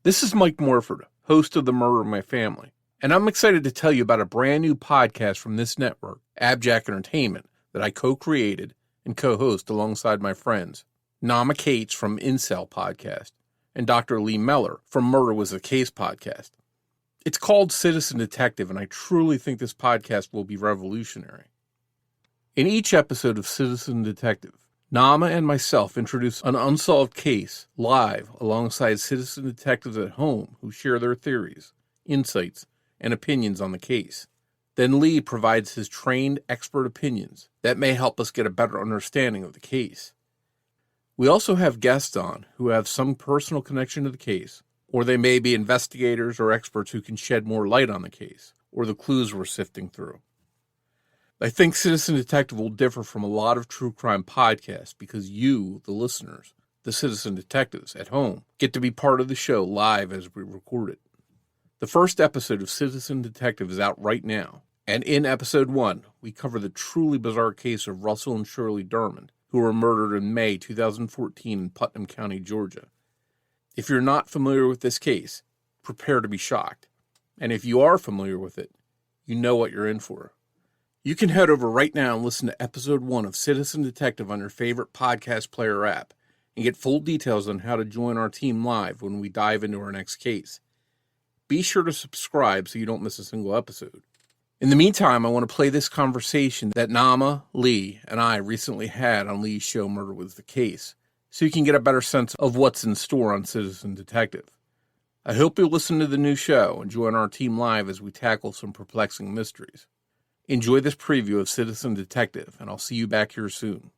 This is Mike Morford, host of The Murder of My Family, and I'm excited to tell you about a brand new podcast from this network, AbJack Entertainment, that I co-created and co-host alongside my friends, Nama Cates from Incel Podcast and Dr. Lee Meller from Murder Was the Case podcast. It's called Citizen Detective, and I truly think this podcast will be revolutionary. In each episode of Citizen Detective, Nama and myself introduce an unsolved case live alongside citizen detectives at home who share their theories, insights, and opinions on the case. Then Lee provides his trained expert opinions that may help us get a better understanding of the case. We also have guests on who have some personal connection to the case, or they may be investigators or experts who can shed more light on the case, or the clues we're sifting through. I think Citizen Detective will differ from a lot of true crime podcasts because you, the listeners, the citizen detectives at home, get to be part of the show live as we record it. The first episode of Citizen Detective is out right now, and in episode 1, we cover the truly bizarre case of Russell and Shirley Dermond, who were murdered in May 2014 in Putnam County, Georgia. If you're not familiar with this case, prepare to be shocked. And if you are familiar with it, you know what you're in for. You can head over right now and listen to episode 1 of Citizen Detective on your favorite podcast player app and get full details on how to join our team live when we dive into our next case. Be sure to subscribe so you don't miss a single episode. In the meantime, I want to play this conversation that Nama, Lee, and I recently had on Lee's show Murder Was the Case, so you can get a better sense of what's in store on Citizen Detective. I hope you'll listen to the new show and join our team live as we tackle some perplexing mysteries. Enjoy this preview of Citizen Detective, and I'll see you back here soon.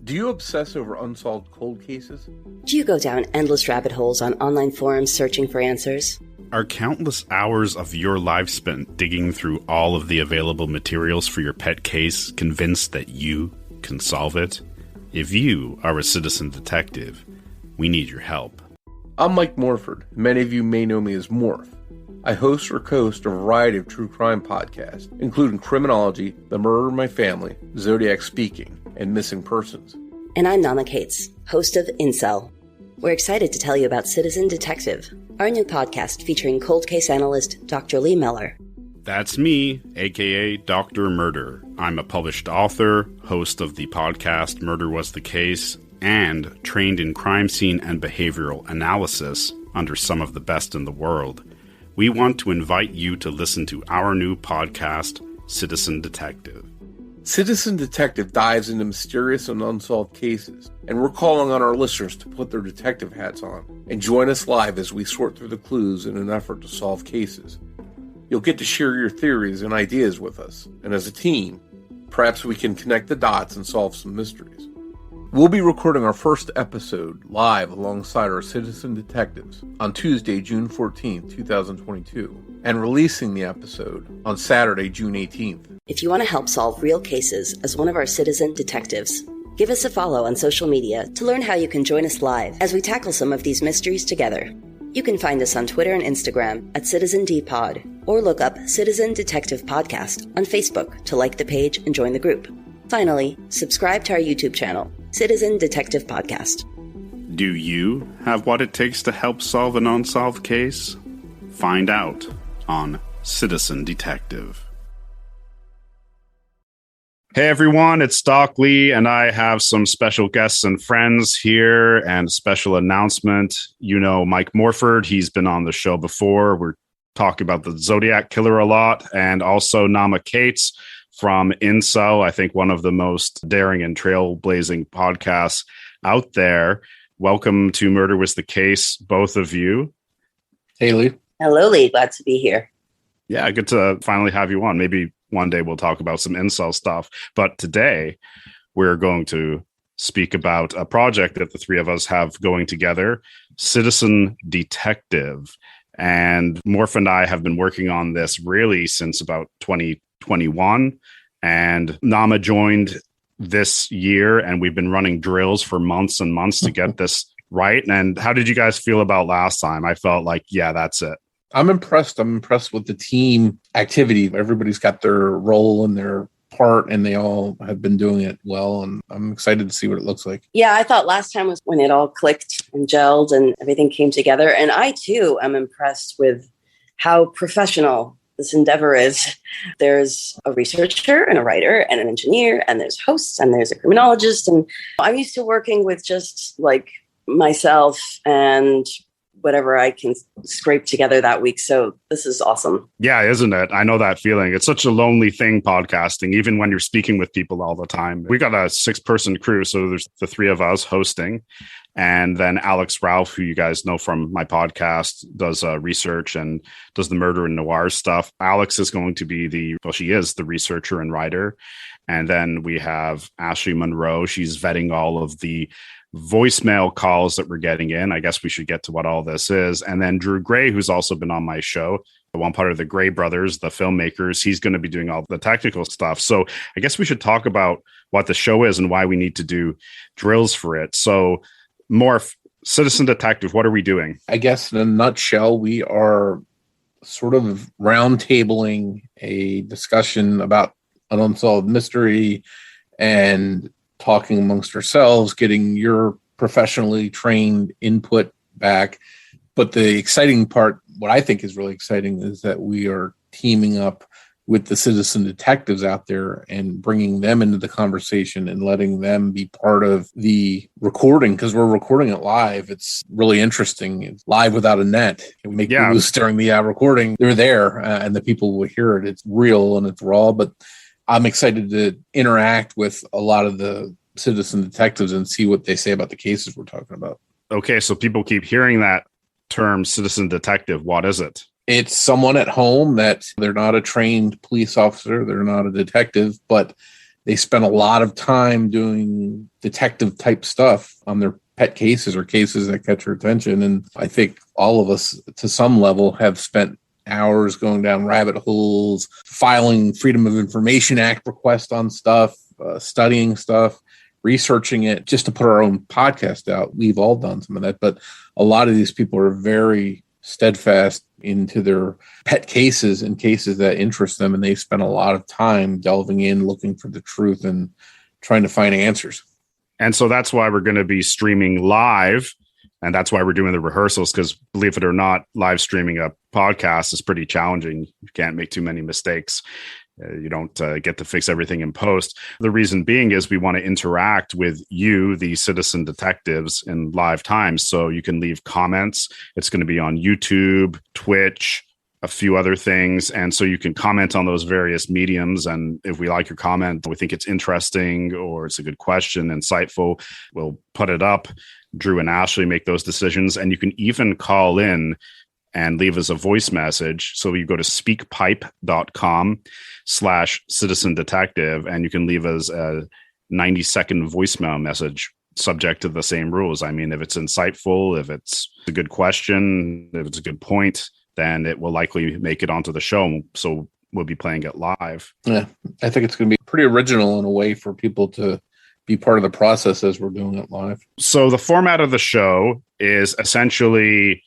Do you obsess over unsolved cold cases? Do you go down endless rabbit holes on online forums searching for answers? Are countless hours of your life spent digging through all of the available materials for your pet case convinced that you can solve it? If you are a citizen detective, we need your help. I'm Mike Morford. Many of you may know me as Morph. I host or co-host a variety of true crime podcasts, including Criminology, The Murder of My Family, Zodiac Speaking, and Missing Persons. And I'm Nama Cates, host of Incel. We're excited to tell you about Citizen Detective, our new podcast featuring cold case analyst Dr. Lee Meller. That's me, aka Dr. Murder. I'm a published author, host of the podcast Murder Was the Case, and trained in crime scene and behavioral analysis under some of the best in the world. We want to invite you to listen to our new podcast, Citizen Detective. Citizen Detective dives into mysterious and unsolved cases, and we're calling on our listeners to put their detective hats on and join us live as we sort through the clues in an effort to solve cases. You'll get to share your theories and ideas with us, and as a team, perhaps we can connect the dots and solve some mysteries. We'll be recording our first episode live alongside our citizen detectives on Tuesday, June 14th, 2022, and releasing the episode on Saturday, June 18th. If you want to help solve real cases as one of our citizen detectives, give us a follow on social media to learn how you can join us live as we tackle some of these mysteries together. You can find us on Twitter and Instagram at CitizenDPod, or look up Citizen Detective Podcast on Facebook to like the page and join the group. Finally, subscribe to our YouTube channel, Citizen Detective Podcast. Do you have what it takes to help solve an unsolved case? Find out on Citizen Detective. Hey everyone, it's Doc Lee, and I have some special guests and friends here, and a special announcement. You know Mike Morford, he's been on the show before. We're talking about the Zodiac Killer a lot, and also Nama Cates from Incel, I think one of the most daring and trailblazing podcasts out there. Welcome to Murder Was the Case, both of you. Hey, Lee. Hello, Lee. Glad to be here. Yeah, good to finally have you on. Maybe one day we'll talk about some Incel stuff. But today, we're going to speak about a project that the three of us have going together, Citizen Detective. And Morph and I have been working on this really since about 2021. And Nama joined this year, and we've been running drills for months and months to get this right. And how did you guys feel about last time? I felt like, yeah, that's it. I'm impressed. I'm impressed with the team activity. Everybody's got their role and their part, and they all have been doing it well, and I'm excited to see what it looks like. Yeah, I thought last time was when it all clicked and gelled and everything came together. And I, too, am impressed with how professional this endeavor is. There's a researcher and a writer and an engineer, and there's hosts, and there's a criminologist. And I'm used to working with just like myself and whatever I can scrape together that week. So this is awesome. Yeah, isn't it? I know that feeling. It's such a lonely thing, podcasting, even when you're speaking with people all the time. We got a 6-person crew. So there's the 3 of us hosting. And then Alex Ralph, who you guys know from my podcast, does research and does the murder and noir stuff. Alex is going to be she is the researcher and writer. And then we have Ashley Monroe. She's vetting all of the voicemail calls that we're getting in. I guess we should get to what all this is. And then Drew Gray, who's also been on my show, one part of the Gray brothers, the filmmakers, he's going to be doing all the technical stuff. So I guess we should talk about what the show is and why we need to do drills for it. So Morph, Citizen Detective, what are we doing? I guess in a nutshell, we are sort of roundtabling a discussion about an unsolved mystery and talking amongst ourselves, getting your professionally trained input back. But the exciting part, what I think is really exciting, is that we are teaming up with the citizen detectives out there and bringing them into the conversation and letting them be part of the recording, because we're recording it live. It's really interesting. It's live without a net. We make moves during the recording. They're there and the people will hear it. It's real and it's raw, but I'm excited to interact with a lot of the citizen detectives and see what they say about the cases we're talking about. Okay, so people keep hearing that term, citizen detective. What is it? It's someone at home that they're not a trained police officer, they're not a detective, but they spend a lot of time doing detective type stuff on their pet cases or cases that catch your attention. And I think all of us, to some level, have spent hours going down rabbit holes, filing Freedom of Information Act requests on stuff, studying stuff, researching it just to put our own podcast out. We've all done some of that, but a lot of these people are very steadfast into their pet cases and cases that interest them, and they spend a lot of time delving in, looking for the truth and trying to find answers. And so that's why we're going to be streaming live. And that's why we're doing the rehearsals, because believe it or not, live streaming a podcast is pretty challenging. You can't make too many mistakes. You don't get to fix everything in post. The reason being is we want to interact with you, the citizen detectives, in live time. So you can leave comments. It's going to be on YouTube, Twitch, a few other things. And so you can comment on those various mediums. And if we like your comment, we think it's interesting or it's a good question, insightful, we'll put it up. Drew and Ashley make those decisions. And you can even call in and leave us a voice message. So you go to speakpipe.com/citizen detective, and you can leave us a 90-second voicemail message subject to the same rules. I mean, if it's insightful, if it's a good question, if it's a good point, then it will likely make it onto the show. So we'll be playing it live. Yeah, I think it's going to be pretty original in a way for people to be part of the process as we're doing it live. So the format of the show is essentially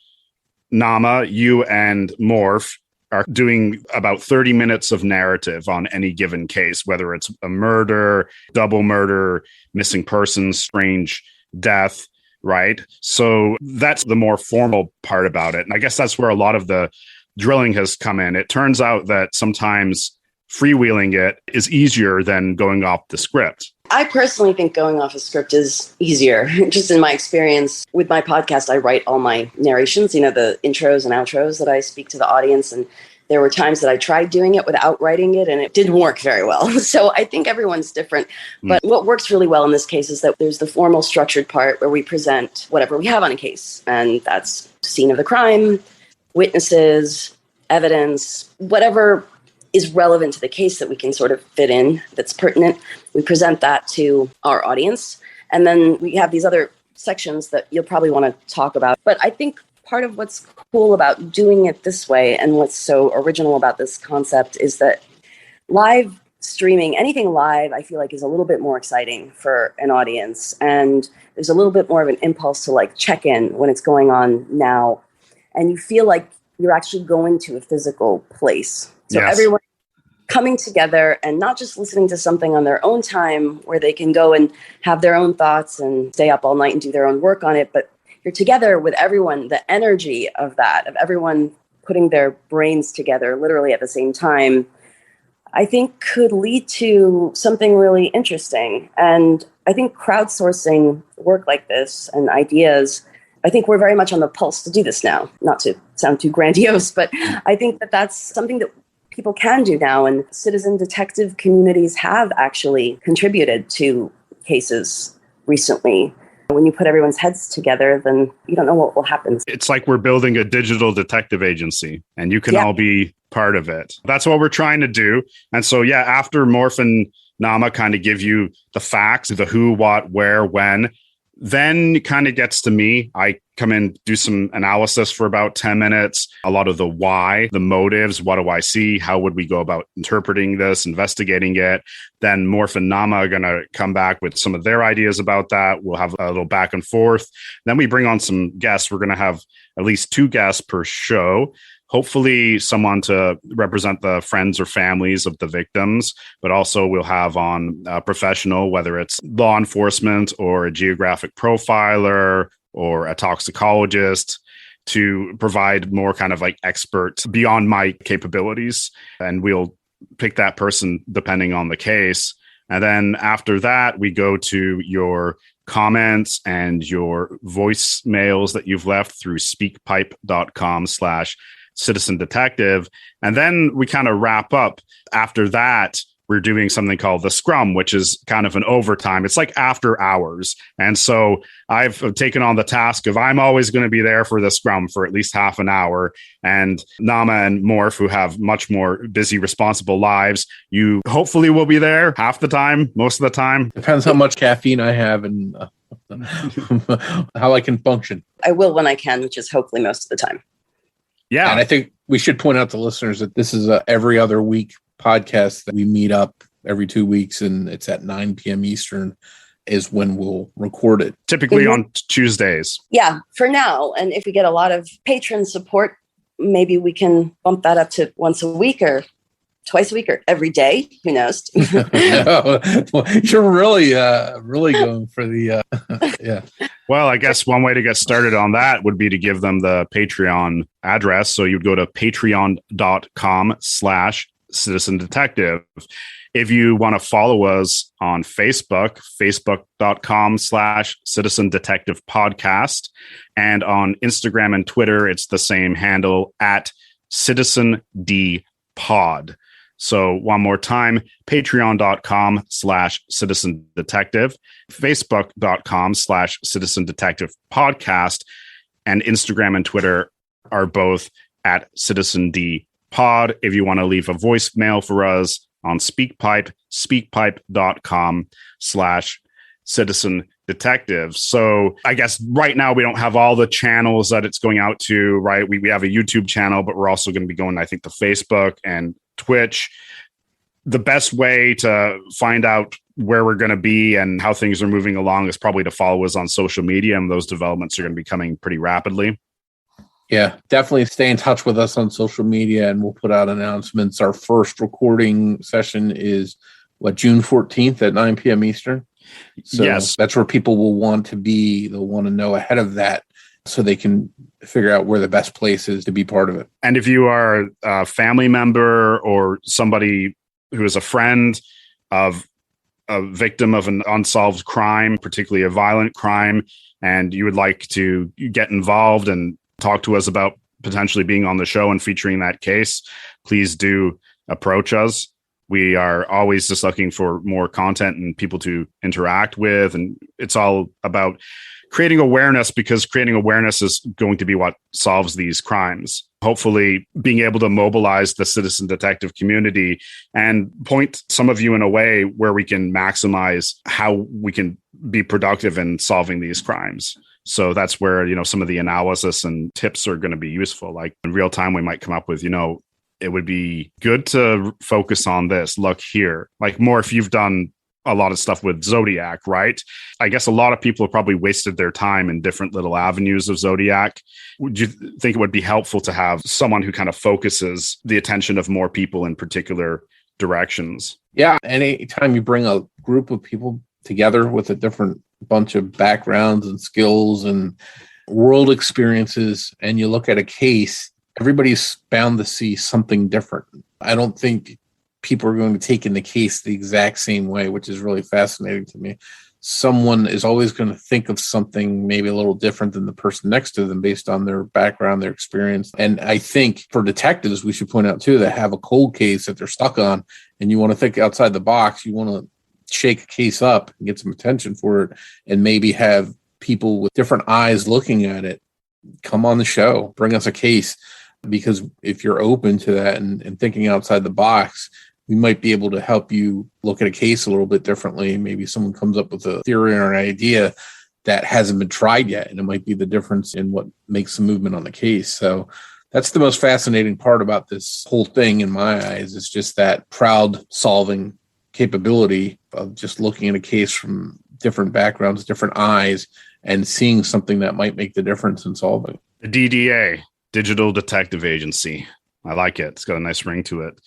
Nama, you and Morph are doing about 30 minutes of narrative on any given case, whether it's a murder, double murder, missing persons, strange death, right? So that's the more formal part about it. And I guess that's where a lot of the drilling has come in. It turns out that sometimes freewheeling it is easier than going off the script. I personally think going off a script is easier. Just in my experience with my podcast, I write all my narrations, the intros and outros that I speak to the audience. And there were times that I tried doing it without writing it, and it didn't work very well. So I think everyone's different. But what works really well in this case is that there's the formal structured part where we present whatever we have on a case. And that's scene of the crime, witnesses, evidence, whatever is relevant to the case that we can sort of fit in, that's pertinent. We present that to our audience. And then we have these other sections that you'll probably want to talk about. But I think part of what's cool about doing it this way and what's so original about this concept is that live streaming, anything live, I feel like is a little bit more exciting for an audience. And there's a little bit more of an impulse to check in when it's going on now. And you feel like you're actually going to a physical place. So everyone coming together and not just listening to something on their own time where they can go and have their own thoughts and stay up all night and do their own work on it, but you're together with everyone, the energy of that, of everyone putting their brains together literally at the same time, I think could lead to something really interesting. And I think crowdsourcing work like this and ideas, I think we're very much on the pulse to do this now, not to sound too grandiose, but I think that that's something that people can do now. And citizen detective communities have actually contributed to cases recently. When you put everyone's heads together, then you don't know what will happen. It's like we're building a digital detective agency and you can all be part of it. That's what we're trying to do. And so, after Morph and Nama kind of give you the facts, the who, what, where, when, then it kind of gets to me. I come in, do some analysis for about 10 minutes, a lot of the why, the motives, what do I see? How would we go about interpreting this, investigating it? Then Morph and Nama are going to come back with some of their ideas about that. We'll have a little back and forth. Then we bring on some guests. We're going to have at least 2 guests per show. Hopefully someone to represent the friends or families of the victims, but also we'll have on a professional, whether it's law enforcement or a geographic profiler or a toxicologist, to provide more kind of like expert beyond my capabilities. And we'll pick that person depending on the case. And then after that, we go to your comments and your voicemails that you've left through speakpipe.com/citizen detective. And then we kind of wrap up. After that, we're doing something called the scrum, which is kind of an overtime. It's like after hours. And so I've taken on the task of I'm always going to be there for the scrum for at least half an hour. And Nama and Morph, who have much more busy, responsible lives, you hopefully will be there half the time, most of the time. Depends how much caffeine I have and how I can function. I will when I can, which is hopefully most of the time. Yeah. And I think we should point out to listeners that this is a every other week podcast that we meet up every 2 weeks, and it's at 9 p.m. Eastern is when we'll record it. Typically on Tuesdays. Yeah, for now. And if we get a lot of patron support, maybe we can bump that up to once a week or twice a week or every day. Who knows? You're really going for the, yeah. Well, I guess one way to get started on that would be to give them the Patreon address. So you'd go to patreon.com/citizen detective. If you want to follow us on Facebook, facebook.com/citizen detective podcast. And on Instagram and Twitter, it's the same handle at citizen D pod. So one more time, patreon.com/citizen detective, facebook.com/citizen detective podcast, and Instagram and Twitter are both at citizen D pod. If you want to leave a voicemail for us on SpeakPipe, speakpipe.com/citizen detective. So I guess right now we don't have all the channels that it's going out to, right? We have a YouTube channel, but we're also going to be going, I think, to Facebook and Twitch. The best way to find out where we're going to be and how things are moving along is probably to follow us on social media, and those developments are going to be coming pretty rapidly. Yeah, definitely stay in touch with us on social media, and we'll put out announcements. Our first recording session is June 14th at 9 p.m. Eastern. So yes, that's where people will want to be. They'll want to know ahead of that so they can figure out where the best place is to be part of it. And if you are a family member or somebody who is a friend of a victim of an unsolved crime, particularly a violent crime, and you would like to get involved and talk to us about potentially being on the show and featuring that case, please do approach us. We are always just looking for more content and people to interact with. And it's all about creating awareness, because creating awareness is going to be what solves these crimes. Hopefully being able to mobilize the citizen detective community and point some of you in a way where we can maximize how we can be productive in solving these crimes. So that's where, some of the analysis and tips are going to be useful. Like in real time, we might come up with, it would be good to focus on this. Look here, like more if you've done a lot of stuff with Zodiac, right? I guess a lot of people have probably wasted their time in different little avenues of Zodiac. Would you think it would be helpful to have someone who kind of focuses the attention of more people in particular directions. Yeah. Anytime you bring a group of people together with a different bunch of backgrounds and skills and world experiences, and you look at a case, everybody's bound to see something different. I don't think people are going to take in the case the exact same way, which is really fascinating to me. Someone is always going to think of something maybe a little different than the person next to them based on their background, their experience. And I think for detectives, we should point out too, that have a cold case that they're stuck on and you want to think outside the box, you want to shake a case up and get some attention for it and maybe have people with different eyes looking at it come on the show, bring us a case. Because if you're open to that and thinking outside the box, we might be able to help you look at a case a little bit differently. Maybe someone comes up with a theory or an idea that hasn't been tried yet, and it might be the difference in what makes the movement on the case. So that's the most fascinating part about this whole thing in my eyes, is just that crowd solving capability of just looking at a case from different backgrounds, different eyes, and seeing something that might make the difference in solving. The DDA, Digital Detective Agency. I like it. It's got a nice ring to it.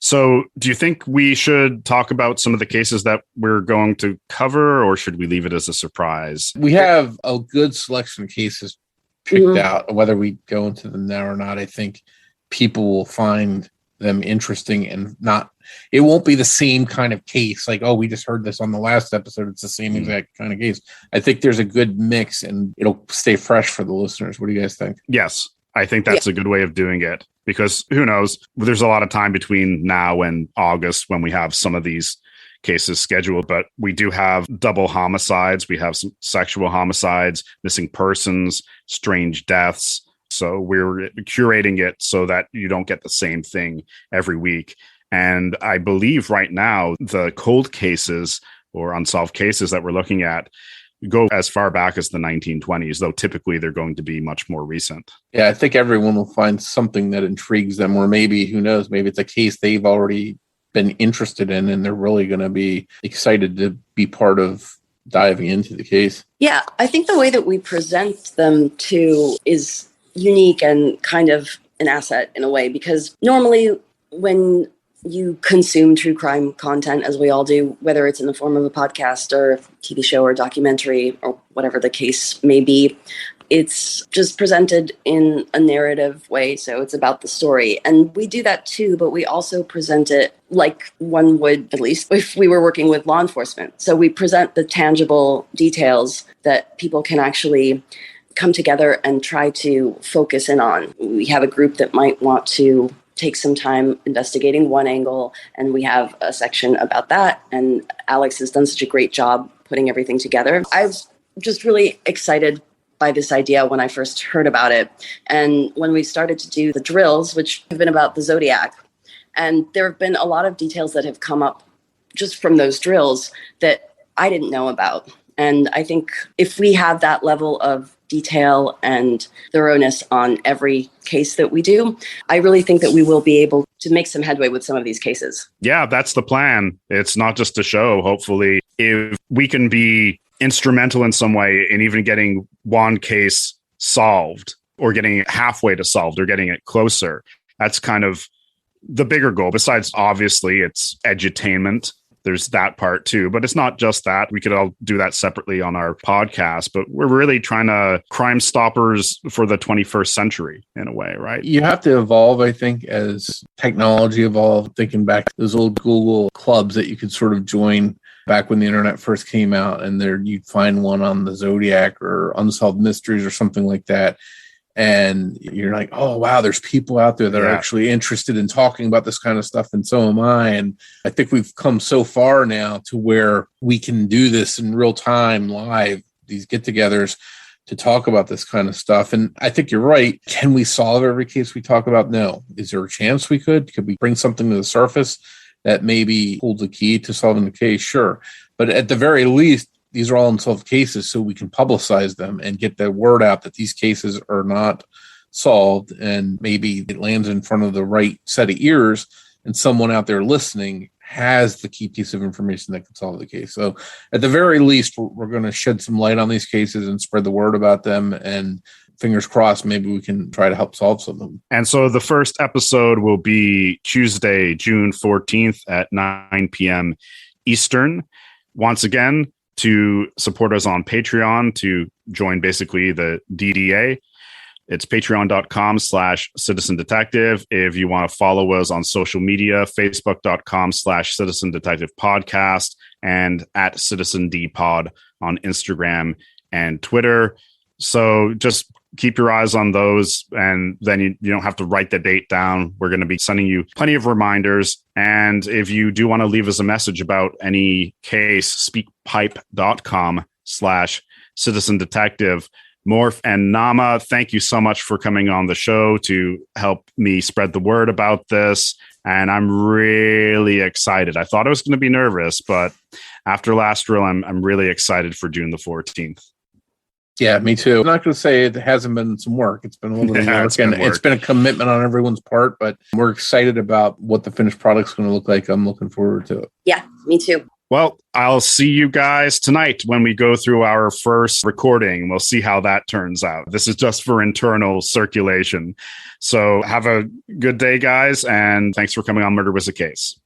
So do you think we should talk about some of the cases that we're going to cover, or should we leave it as a surprise? We have a good selection of cases picked out. Whether we go into them now or not, I think people will find them interesting and not, it won't be the same kind of case like, oh, we just heard this on the last episode. It's the same exact kind of case. I think there's a good mix and it'll stay fresh for the listeners. What do you guys think? Yes, I think that's a good way of doing it. Because who knows, there's a lot of time between now and August when we have some of these cases scheduled, but we do have double homicides. We have some sexual homicides, missing persons, strange deaths. So we're curating it so that you don't get the same thing every week. And I believe right now, the cold cases or unsolved cases that we're looking at go as far back as the 1920s, though typically they're going to be much more recent. Yeah, I think everyone will find something that intrigues them, or maybe, who knows, maybe it's a case they've already been interested in and they're really going to be excited to be part of diving into the case. Yeah, I think the way that we present them too is unique and kind of an asset in a way, because normally when you consume true crime content, as we all do, whether it's in the form of a podcast or TV show or documentary or whatever the case may be, it's just presented in a narrative way. So it's about the story. And we do that too, but we also present it like one would, at least if we were working with law enforcement. So we present the tangible details that people can actually come together and try to focus in on. We have a group that might want to take some time investigating one angle, and we have a section about that. And Alex has done such a great job putting everything together. I was just really excited by this idea when I first heard about it. And when we started to do the drills, which have been about the Zodiac, and there have been a lot of details that have come up just from those drills that I didn't know about. And I think if we have that level of detail and thoroughness on every case that we do, I really think that we will be able to make some headway with some of these cases. Yeah, that's the plan. It's not just a show. Hopefully, if we can be instrumental in some way in even getting one case solved or getting it halfway to solved or getting it closer, that's kind of the bigger goal. Besides, obviously, it's edutainment. There's that part too, but it's not just that. We could all do that separately on our podcast, but we're really trying to Crime Stoppers for the 21st century in a way, right? You have to evolve, I think, as technology evolved. Thinking back to those old Google clubs that you could sort of join back when the internet first came out, and there you'd find one on the Zodiac or Unsolved Mysteries or something like that. And you're like, oh, wow, there's people out there that are actually interested in talking about this kind of stuff. And so am I. And I think we've come so far now to where we can do this in real time, live, these get-togethers to talk about this kind of stuff. And I think you're right. Can we solve every case we talk about? No. Is there a chance we could? Could we bring something to the surface that maybe holds a key to solving the case? Sure. But at the very least, these are all unsolved cases, so we can publicize them and get the word out that these cases are not solved, and maybe it lands in front of the right set of ears and someone out there listening has the key piece of information that can solve the case. So at the very least, we're going to shed some light on these cases and spread the word about them and fingers crossed, maybe we can try to help solve some of them. And so the first episode will be Tuesday, June 14th at 9 p.m. Eastern. Once again, to support us on Patreon, to join basically the DDA, it's patreon.com/Citizen Detective. If you want to follow us on social media, facebook.com/Citizen Detective Podcast and at Citizen D Pod on Instagram and Twitter. So just keep your eyes on those, and then you don't have to write the date down. We're going to be sending you plenty of reminders. And if you do want to leave us a message about any case, speakpipe.com/Citizen Detective. Morph and Nama, thank you so much for coming on the show to help me spread the word about this. And I'm really excited. I thought I was going to be nervous, but after last drill, I'm really excited for June the 14th. Yeah, me too. I'm not going to say it hasn't been some work. It's been a little bit of work, and it's been a commitment on everyone's part, but we're excited about what the finished product's going to look like. I'm looking forward to it. Yeah, me too. Well, I'll see you guys tonight when we go through our first recording. We'll see how that turns out. This is just for internal circulation. So have a good day, guys, and thanks for coming on Murder Was a Case.